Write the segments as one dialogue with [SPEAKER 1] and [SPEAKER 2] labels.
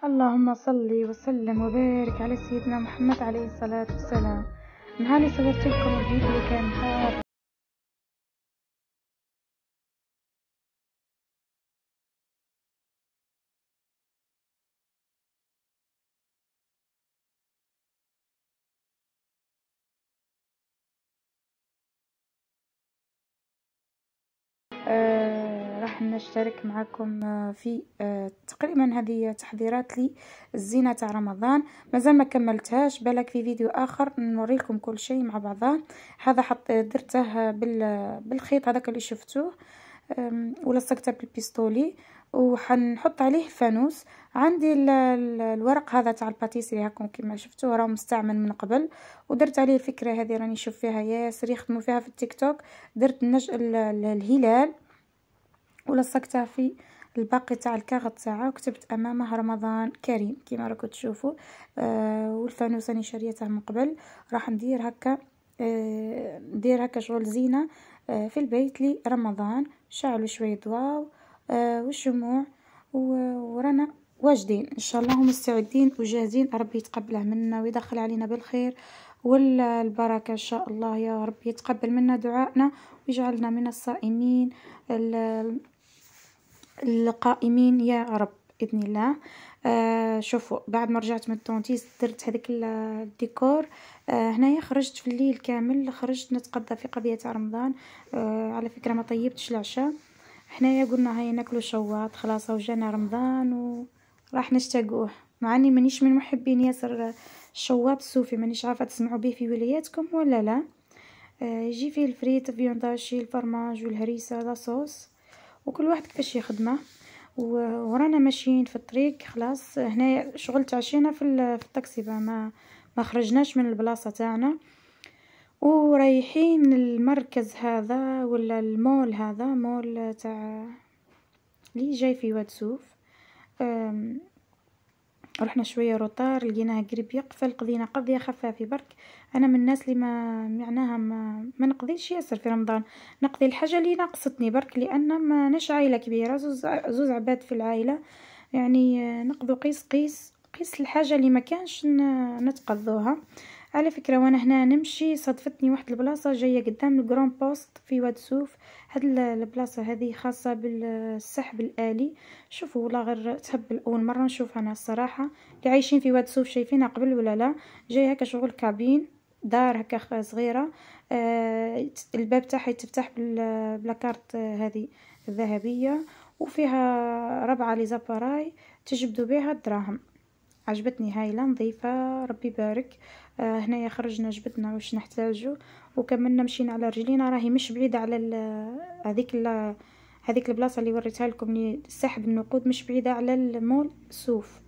[SPEAKER 1] اللهم صل وسلم وبارك على سيدنا محمد عليه الصلاة والسلام. نهاري صورت لكم الفيديو كان نهار راح نشترك معكم في تقريبا هذه تحضيرات لي الزينة تاع رمضان. مازال ما كملتهاش، بالك في فيديو اخر نوري لكم كل شيء مع بعضه. هذا درته بالخيط هذاك اللي شفتوه، ولصقته بالبيستولي، وحنحط عليه الفانوس. عندي الورق هذا تاع الباتيسري هاكم كما شفتوه راه مستعمل من قبل، ودرت عليه الفكره هذه راني نشوف فيها ياسر يخدموا فيها في التيك توك. درت الهلال ولصقتها في الباقي تاع الكاغط تاعها، وكتبت امامه رمضان كريم كما راكم تشوفوا. والفانوس راني شريته من قبل. راح ندير هكا، ندير هكا شغل زينه في البيت لرمضان. شعلوا شويه ضواو والشموع، ورانا واجدين ان شاء الله ومستعدين وجاهزين. ربي يتقبله منا ويدخل علينا بالخير والبركه ان شاء الله. يا رب يتقبل منا دعائنا ويجعلنا من الصائمين القائمين يا رب باذن الله. شوفوا، بعد ما رجعت من الدونتيست درت هذيك الديكور. هنايا خرجت في الليل كامل، خرجت نتقضى في قضيه رمضان. على فكره ما طيبتش العشاء. حنايا قلنا هيا ناكلو شواط، خلاص وجانا رمضان وراح نشتاقوه. مع اني مانيش من محبين ياسر الشواط الصوفي، مانيش عارفه تسمعوا به في ولاياتكم ولا لا. يجي فيه الفريت فيونداشي الفرماج والهريسه لاصوص، وكل واحد كيفاش يخدمه. ورانا ماشيين في الطريق خلاص. هنا شغل تعشينا في الطاكسي، ما خرجناش من البلاصه تاعنا، ورايحين المركز هذا ولا المول هذا، مول تاع اللي جاي في واد سوف. رحنا شويه روطار، لقيناه قريب يقفل، قضينا قضيه خفافه برك. انا من الناس اللي ما معناها ما نقضيش ياسر في رمضان، نقضي الحاجه اللي ناقصتني برك، لان ما نش عائله كبيره، زوز عباد في العائله. يعني نقضوا قيس الحاجه اللي ما كانش نتقضوها. على فكره وانا هنا نمشي صدفتني واحد البلاصه جايه قدام الجران بوست في واد سوف. هاد البلاصه هذه خاصه بالسحب الالي. شوفوا والله غير تهبل، اول مره نشوفها انا الصراحه. اللي عايشين في واد سوف شايفينها قبل ولا لا؟ جاي هكا شغل كابين دار هكا صغيره. الباب تاعها يتفتح بلاكارت هذه الذهبيه، وفيها 4 لي زاباراي تجبدوا بها الدراهم. عجبتني هايله نظيفه ربي يبارك. هنايا خرجنا جبدنا واش نحتاجو، وكملنا مشينا على رجلينا. راهي مش بعيده على هذيك البلاصه اللي وريتها لكم اللي سحب النقود، مش بعيده على المول سوف.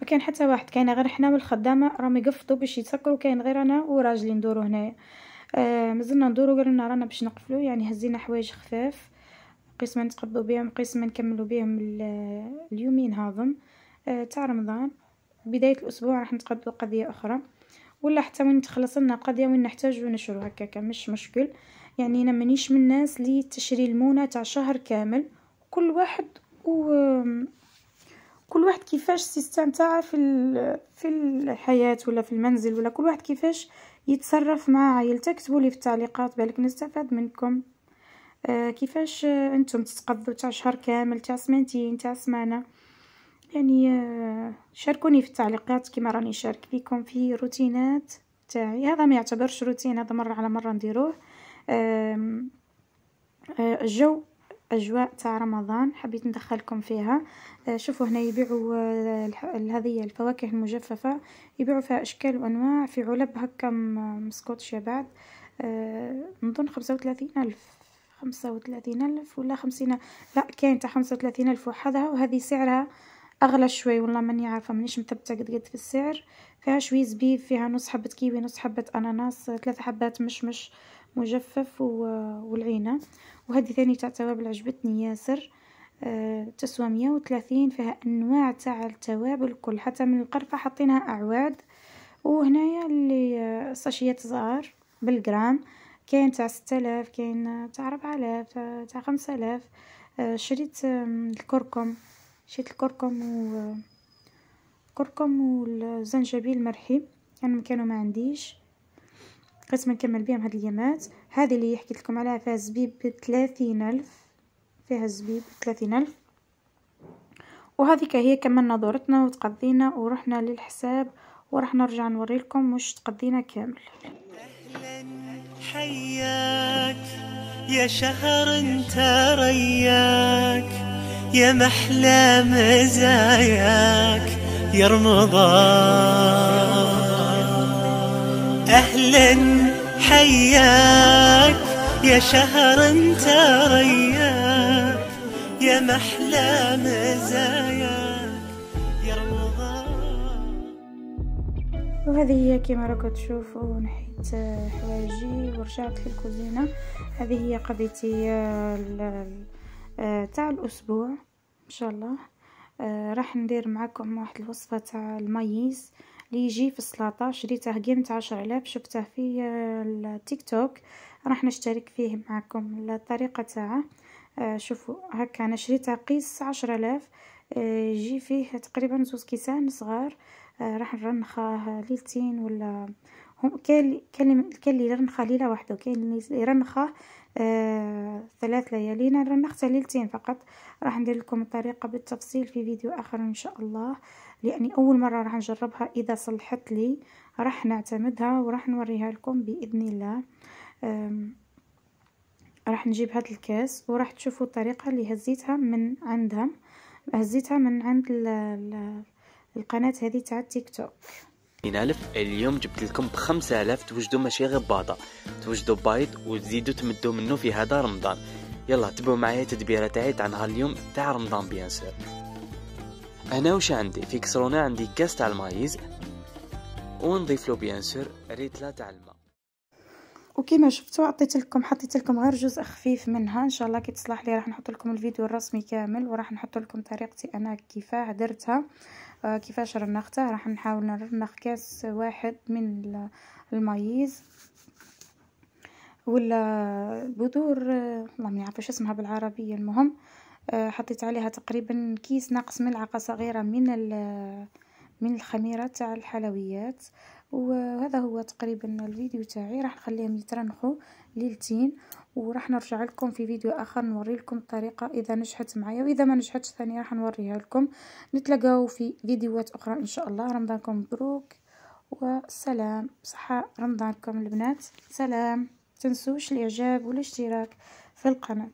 [SPEAKER 1] ما كان حتى واحد، كاين غير حنا والخدامه راهم يقفطوا باش يتسكروا، كاين غير انا وراجلي ندورو هنايا. مازلنا ندورو، قالولنا رانا باش نقفلوا، يعني هزينا حوايج خفاف قسما نتقضوا بهم قسما نكملوا بهم اليومين هاضم تاع رمضان. بدايه الاسبوع راح نتقضوا قضيه اخرى، ولا حتى وين تخلص لنا قضيه وين نحتاجو نشرو هكاك مش مشكل. يعني انا مانيش من الناس اللي تشري المونه تاع شهر كامل. كل واحد كل واحد كيفاش سيستم تاعه في الحياه ولا في المنزل، ولا كل واحد كيفاش يتصرف مع عائلته. اكتبوا لي في التعليقات بالك نستفاد منكم. كيفاش انتم تتقضوا تاع شهر كامل، تاع سمانتين، تاع سمانه. يعني شاركوني في التعليقات كما راني شارك فيكم في روتينات تاعي. هذا ما يعتبرش روتين، هذا مره على مره نديروه. الجو اجواء تاع رمضان حبيت ندخلكم فيها. شوفوا هنا يبيعوا هذه الفواكه المجففه، يبيعوا فيها اشكال وانواع في علب هكا مسكوتشيه. بعد نظن 35,000 35,000 ولا 50. لا كاين تاع 35,000 وحدها، وهذه سعرها اغلى شوي والله ماني عارفه، مانيش متبته قد في السعر. فيها شوي زبيب، فيها نص حبه كيوي، نص حبه اناناس، 3 حبات مشمش مجفف والعينه. وهذه ثاني تاع توابل عجبتني ياسر. تسوى 130. فيها انواع تاع التوابل الكل، حتى من القرفه حاطينها اعواد. وهنايا اللي ساشيات صغار بالجرام، كاين تاع 6000، كاين تاع 4000، تاع 5000. شريت الكركم شيت الكركم والزنجبيل مرحي، كانوا ما عنديش، قسما نكمل بهم هاد اليامات. هذه اللي حكيت لكم عليها فيها زبيب ب30,000، فيها زبيب ب30,000. وهذيك هي كملنا دورتنا وتقضينا ورحنا للحساب، وراح نرجع نوري لكم واش تقضينا كامل.
[SPEAKER 2] أهلا حياك يا شهر انت رياك، يا محلى مزاياك يا رمضان. أهلا حياك يا شهر انت رياك، يا محلى مزاياك يا رمضان.
[SPEAKER 1] وهذه هي كما راكم تشوفوا، نحيت حوايجي ورجعت للكوزينه. هذه هي قضيتي تاع الاسبوع ان شاء الله. راح ندير معكم واحد الوصفه تاع المايز اللي يجي في السلطه، شريته قيمه 10,000، شفته في التيك توك، راح نشترك فيه معكم الطريقه تاعه. شوفوا هكا انا شريته قيس 10,000، يجي فيه تقريبا 2 كيسان صغار. راح نرنخه ليلتين، ولا كاين اللي يرنخه ليله واحده، وكاين اللي يرنخه 3 ليالي. انا رنخته ليلتين فقط. راح ندير لكم الطريقه بالتفصيل في فيديو اخر ان شاء الله، لاني اول مره راح نجربها. اذا صلحت لي راح نعتمدها وراح نوريها لكم باذن الله. راح نجيب هذا الكاس وراح تشوفوا الطريقه اللي هزيتها من عندهم، هزيتها من عند القناة هذه تاع التيك توك.
[SPEAKER 3] 20,000 اليوم جبت لكم ب5,000 توجدوا ماشي غير باطا، توجدوا بايض وتزيدوا تمدوا منه في هذا رمضان. يلا تبعوا معايا تدبيره تاعي تاع نهار اليوم تاع رمضان. بيان سور انا واش عندي في كسرونه، عندي كاس تاع المايز ونضيف له بيان سور ريتله تاع الماء.
[SPEAKER 1] وكما شفتوا حطيت لكم غير جزء خفيف منها. ان شاء الله كي تصلح لي راح نحط لكم الفيديو الرسمي كامل، وراح نحط لكم طريقتي انا كيفاه درتها، كيفاش رنختها. راح نحاول نرنخ كاس واحد من المايز ولا بذور، والله ما نعرف واش اسمها بالعربيه. المهم حطيت عليها تقريبا كيس ناقص ملعقه صغيره من الخميره تاع الحلويات. وهذا هو تقريبا الفيديو تاعي. راح نخليهم يترنخوا ليلتين، وراح نرجع لكم في فيديو اخر نوري لكم الطريقه اذا نجحت معايا، واذا ما نجحتش ثاني راح نوريها لكم. نتلاقاو في فيديوهات اخرى ان شاء الله. رمضانكم مبروك والسلام، صحه رمضانكم البنات. سلام، تنسوش الاعجاب والاشتراك في القناه.